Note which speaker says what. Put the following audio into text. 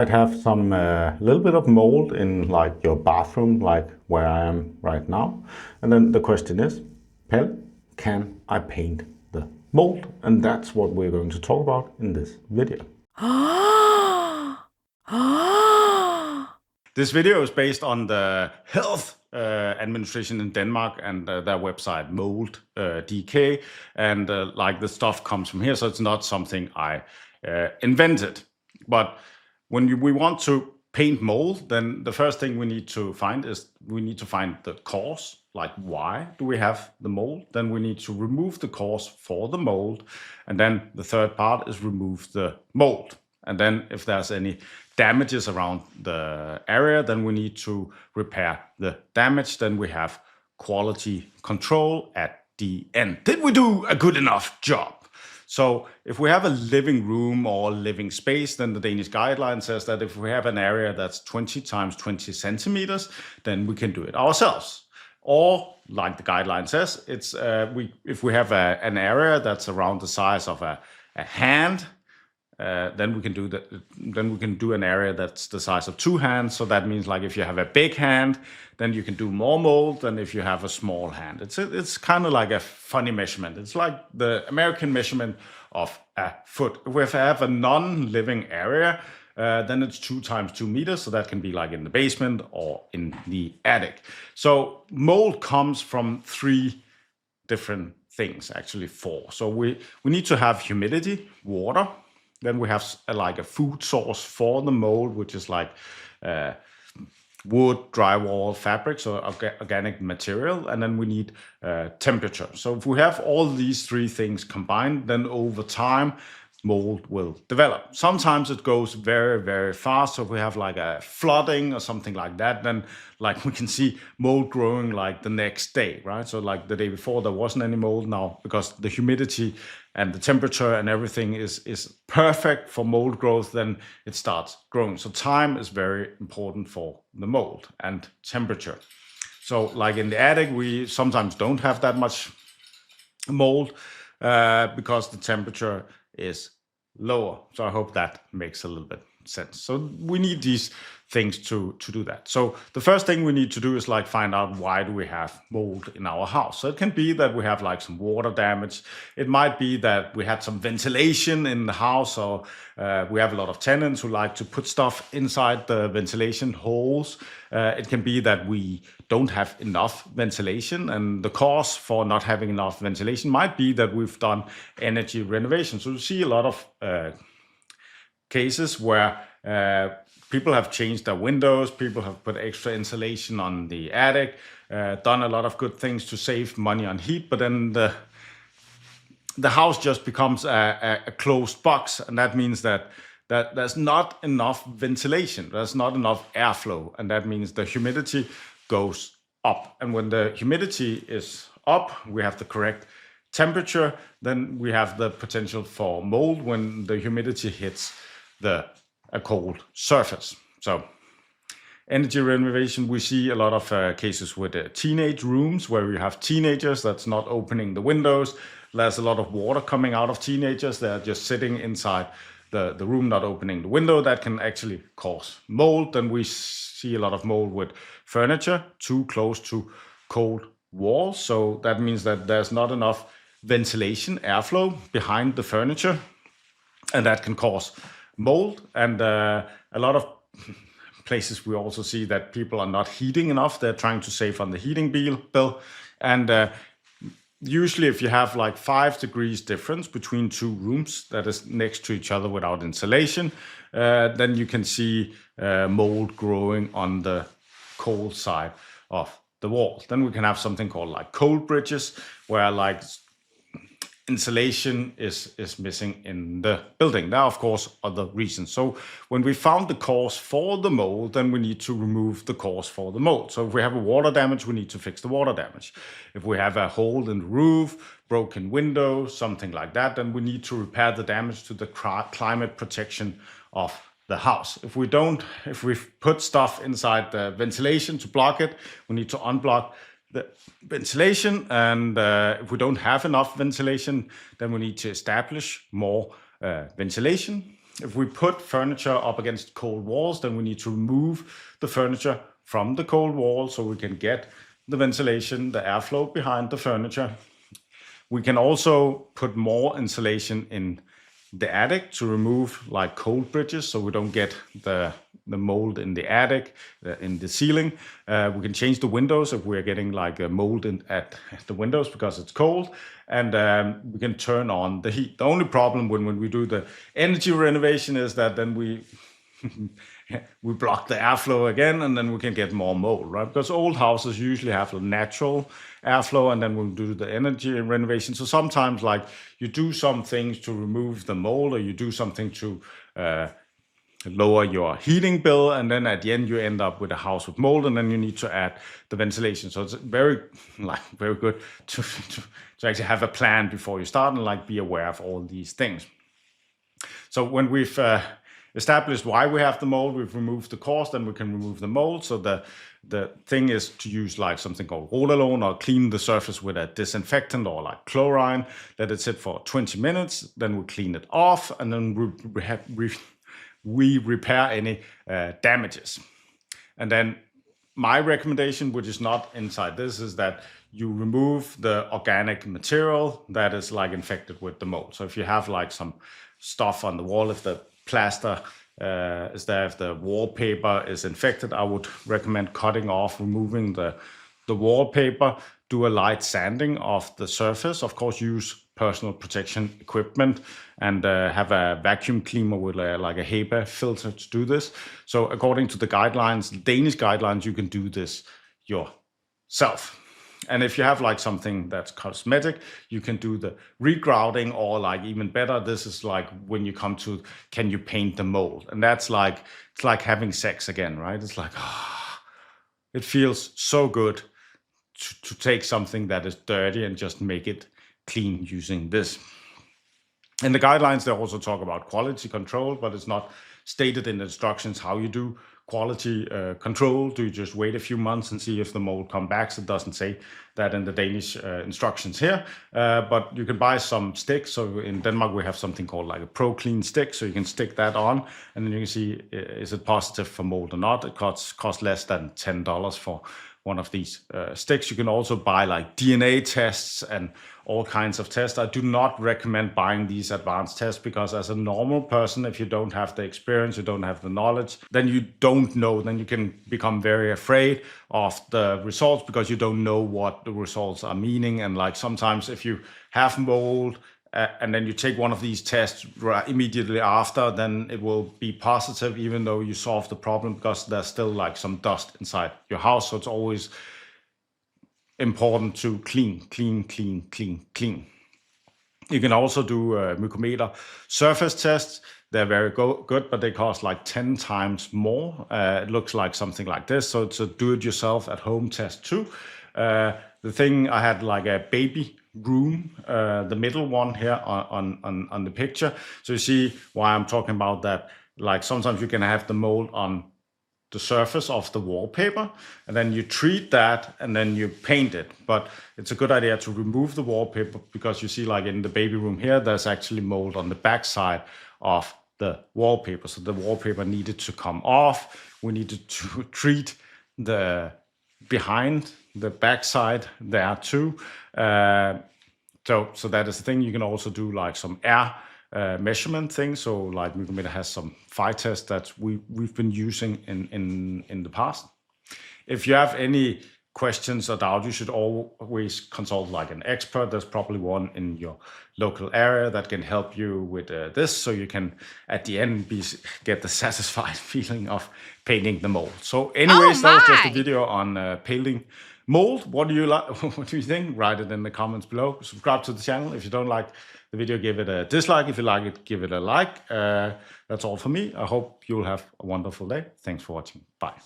Speaker 1: I'd have some little bit of mold in like your bathroom, like where I am right now. And then the question is, Pelle, can I paint the mold? And that's what we're going to talk about in this video. This video is based on the health administration in Denmark and their website Mold DK, and like the stuff comes from here, so it's not something I invented. But when we want to paint mold, then the first thing we need to find is we need to find the cause, like why do we have the mold? Then we need to remove the cause for the mold, and then the third part is remove the mold. And then if there's any damages around the area, then we need to repair the damage. Then we have quality control at the end. Did we do a good enough job? So if we have a living room or living space, then the Danish guideline says that if we have an area that's 20 times 20 centimeters, then we can do it ourselves. Or like the guideline says, it's if we have an area that's around the size of a hand, then we can do that. Then we can do an area that's the size of 2 hands. So that means like if you have a big hand, then you can do more mold than if you have a small hand. It's kind of like a funny measurement. It's like the American measurement of a foot. If we have a non-living area, then it's 2 times 2 meters. So that can be like in the basement or in the attic. So mold comes from 3 different things, actually 4. So we need to have humidity, water. Then we have like a food source for the mold, which is like wood, drywall, fabrics, or organic material. And then we need temperature. So if we have all these 3 things combined, then over time, mold will develop. Sometimes it goes very, very fast. So if we have like a flooding or something like that, then like we can see mold growing like the next day, right? So like the day before there wasn't any mold. Now, because the humidity and the temperature and everything is perfect for mold growth, then it starts growing. So time is very important for the mold and temperature. So like in the attic, we sometimes don't have that much mold because the temperature is lower. So I hope that makes a little bit sense. So we need these things to do that. So the first thing we need to do is like find out why do we have mold in our house. So it can be that we have like some water damage. It might be that we had some ventilation in the house, or we have a lot of tenants who like to put stuff inside the ventilation holes. It can be that we don't have enough ventilation, and the cause for not having enough ventilation might be that we've done energy renovation. So you see a lot of cases where people have changed their windows, people have put extra insulation on the attic, done a lot of good things to save money on heat, but then the house just becomes a closed box, and that means that there's not enough ventilation, there's not enough airflow, and that means the humidity goes up. And when the humidity is up, we have the correct temperature, then we have the potential for mold when the humidity hits a cold surface. So energy renovation, we see a lot of cases with teenage rooms where you have teenagers that's not opening the windows. There's a lot of water coming out of teenagers. They're just sitting inside the room, not opening the window. That can actually cause mold. Then we see a lot of mold with furniture too close to cold walls. So that means that there's not enough ventilation, airflow behind the furniture, and that can cause mold. And a lot of places we also see that people are not heating enough. They're trying to save on the heating bill. And usually if you have like 5 degrees difference between 2 rooms that is next to each other without insulation, then you can see mold growing on the cold side of the wall. Then we can have something called like cold bridges, where like insulation is missing in the building. There are, of course, other reasons. So when we found the cause for the mold, then we need to remove the cause for the mold. So if we have a water damage, we need to fix the water damage. If we have a hole in the roof, broken window, something like that, then we need to repair the damage to the climate protection of the house. If we've put stuff inside the ventilation to block it, we need to unblock the ventilation, and if we don't have enough ventilation, then we need to establish more ventilation. if we put furniture up against cold walls, then we need to remove the furniture from the cold wall so we can get the ventilation, the airflow behind the furniture. We can also put more insulation in the attic to remove like cold bridges so we don't get the mold in the attic, in the ceiling. We can change the windows if we're getting like a mold at the windows because it's cold. And we can turn on the heat. The only problem when we do the energy renovation is that then we block the airflow again, and then we can get more mold, right? Because old houses usually have a natural airflow, and then we'll do the energy renovation. So sometimes, like, you do some things to remove the mold, or you do something to lower your heating bill, and then at the end you end up with a house with mold, and then you need to add the ventilation. So it's very good to actually have a plan before you start and like be aware of all these things. So when we've established why we have the mold, we've removed the cause, then we can remove the mold. So the thing is to use like something called Roll-Alone, or clean the surface with a disinfectant or like chlorine. Let it sit for 20 minutes, then we clean it off, and then we repair any damages. And then my recommendation, which is not inside this, is that you remove the organic material that is like infected with the mold. So if you have like some stuff on the wall, if the plaster is there, if the wallpaper is infected, I would recommend cutting off, removing the wallpaper, do a light sanding of the surface. Of course, use personal protection equipment, and have a vacuum cleaner with like a HEPA filter to do this. So according to the guidelines, Danish guidelines, you can do this yourself. And if you have like something that's cosmetic, you can do the regrouting, or like even better, this is like when you come to, can you paint the mold? And that's like, it's like having sex again, right? It's like, it feels so good to take something that is dirty and just make it clean using this. In the guidelines, they also talk about quality control, but it's not stated in the instructions how you do quality control. Do you just wait a few months and see if the mold comes back? So it doesn't say that in the Danish instructions here, but you can buy some sticks. So in Denmark, we have something called like a Pro Clean stick. So you can stick that on, and then you can see, is it positive for mold or not? It costs less than $10 for one of these sticks. You can also buy like DNA tests and all kinds of tests. I do not recommend buying these advanced tests, because as a normal person, if you don't have the experience, you don't have the knowledge, then you don't know, then you can become very afraid of the results because you don't know what the results are meaning. And like sometimes if you have mold, and then you take one of these tests immediately after, then it will be positive, even though you solve the problem, because there's still like some dust inside your house. So it's always important to clean. You can also do mucometer surface tests. They're very good, but they cost like 10 times more. It looks like something like this. So it's a do-it-yourself at home test too. The thing, I had like a baby room, the middle one here on the picture. So you see why I'm talking about that. Like sometimes you can have the mold on the surface of the wallpaper, and then you treat that and then you paint it. But it's a good idea to remove the wallpaper, because you see like in the baby room here, there's actually mold on the back side of the wallpaper. So the wallpaper needed to come off. We needed to treat the behind the backside there too. So that is the thing. You can also do like some air measurement things. So like Mucometer has some fire tests that we've been using in the past. If you have any questions or doubt, you should always consult like an expert. There's probably one in your local area that can help you with this, so you can at the end get the satisfied feeling of painting the mold. So anyways, that was just a video on painting mold. What do you like? What do you think? Write it in the comments below. Subscribe to the channel. If you don't like the video, give it a dislike. If you like it, give it a like. That's all for me. I hope you'll have a wonderful day. Thanks for watching. Bye.